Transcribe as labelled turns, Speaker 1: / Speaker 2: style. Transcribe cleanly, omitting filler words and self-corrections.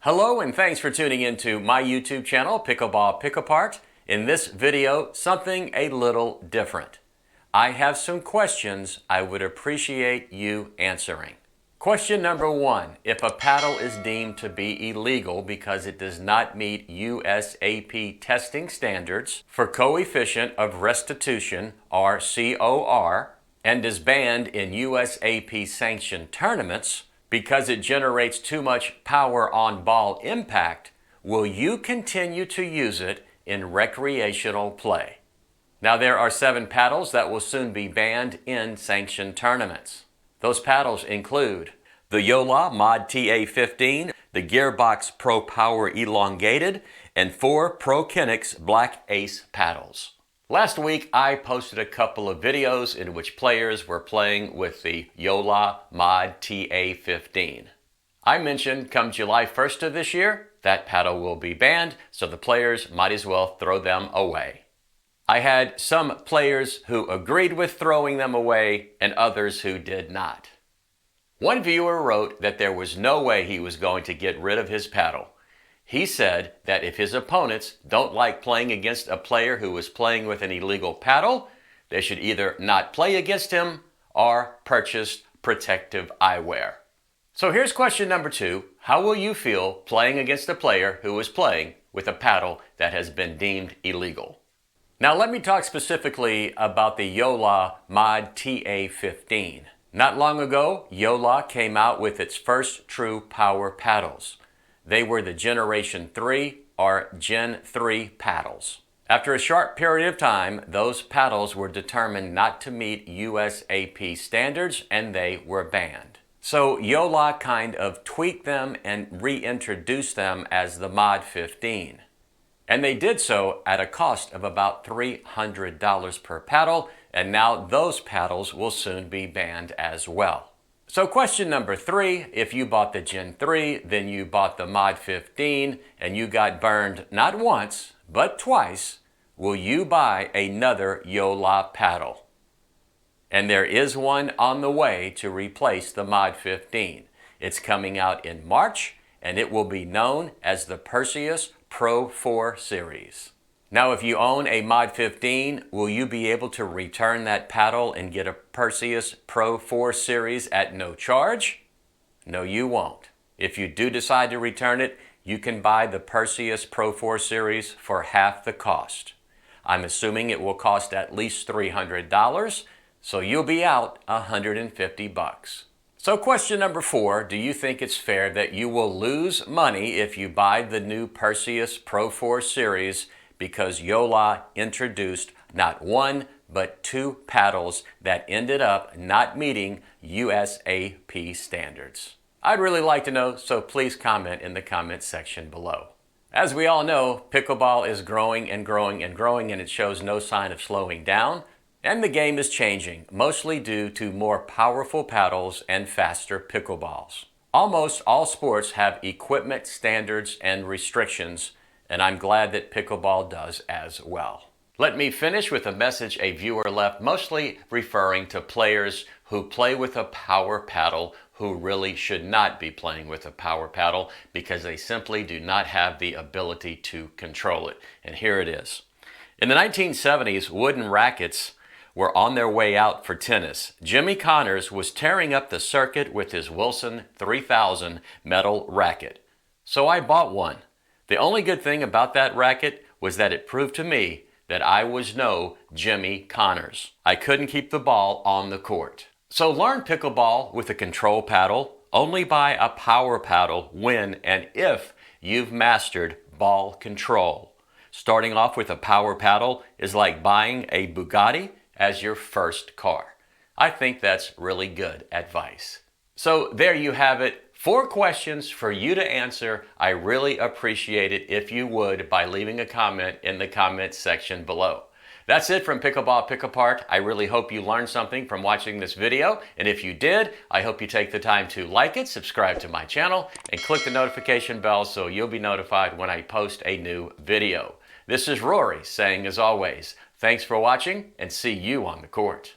Speaker 1: Hello and thanks for tuning into my YouTube channel, Pickleball Pick-Apart. In this video, something a little different. I have some questions I would appreciate you answering. Question number 1. If a paddle is deemed to be illegal because it does not meet USAP testing standards for coefficient of restitution, or COR, and is banned in USAP sanctioned tournaments, because it generates too much power on ball impact, will you continue to use it in recreational play? Now there are 7 paddles that will soon be banned in sanctioned tournaments. Those paddles include the Yola ModTa15, the Gearbox Pro Power Elongated, and 4 Pro Kinetics Black Ace paddles. Last week, I posted a couple of videos in which players were playing with the Yola ModTa15. I mentioned come July 1st of this year, that paddle will be banned, so the players might as well throw them away. I had some players who agreed with throwing them away and others who did not. One viewer wrote that there was no way he was going to get rid of his paddle. He said that if his opponents don't like playing against a player who is playing with an illegal paddle, they should either not play against him or purchase protective eyewear. So here's question number 2. How will you feel playing against a player who is playing with a paddle that has been deemed illegal? Now let me talk specifically about the Yola ModTa15. Not long ago, Yola came out with its first true power paddles. They were the Generation 3 or Gen 3 paddles. After a short period of time, those paddles were determined not to meet USAP standards and they were banned. So Yola kind of tweaked them and reintroduced them as the Mod 15. And they did so at a cost of about $300 per paddle, and now those paddles will soon be banned as well. So question number 3, if you bought the Gen 3, then you bought the Mod 15, and you got burned not once, but twice, will you buy another Yola paddle? And there is one on the way to replace the Mod 15. It's coming out in March, and it will be known as the Perseus Pro 4 series. Now if you own a Mod 15, will you be able to return that paddle and get a Perseus Pro 4 series at no charge? No, you won't. If you do decide to return it, you can buy the Perseus Pro 4 series for half the cost. I'm assuming it will cost at least $300, so you'll be out $150. So question number 4, do you think it's fair that you will lose money if you buy the new Perseus Pro 4 series because Yola introduced not 1 but 2 paddles that ended up not meeting USAP standards? I'd really like to know, so please comment in the comment section below. As we all know, pickleball is growing and growing and growing, and it shows no sign of slowing down. And the game is changing, mostly due to more powerful paddles and faster pickleballs. Almost all sports have equipment standards and restrictions, and I'm glad that pickleball does as well. Let me finish with a message a viewer left, mostly referring to players who play with a power paddle who really should not be playing with a power paddle because they simply do not have the ability to control it. And here it is. In the 1970s, wooden rackets were on their way out for tennis. Jimmy Connors was tearing up the circuit with his Wilson 3000 metal racket. So I bought one. The only good thing about that racket was that it proved to me that I was no Jimmy Connors. I couldn't keep the ball on the court. So learn pickleball with a control paddle. Only buy a power paddle when and if you've mastered ball control. Starting off with a power paddle is like buying a Bugatti as your first car. I think that's really good advice. So there you have it. 4 questions for you to answer. I really appreciate it if you would by leaving a comment in the comment section below. That's it from Pickleball Pick-Apart. I really hope you learned something from watching this video. And if you did, I hope you take the time to like it, subscribe to my channel, and click the notification bell so you'll be notified when I post a new video. This is Rory saying, as always, thanks for watching and see you on the court.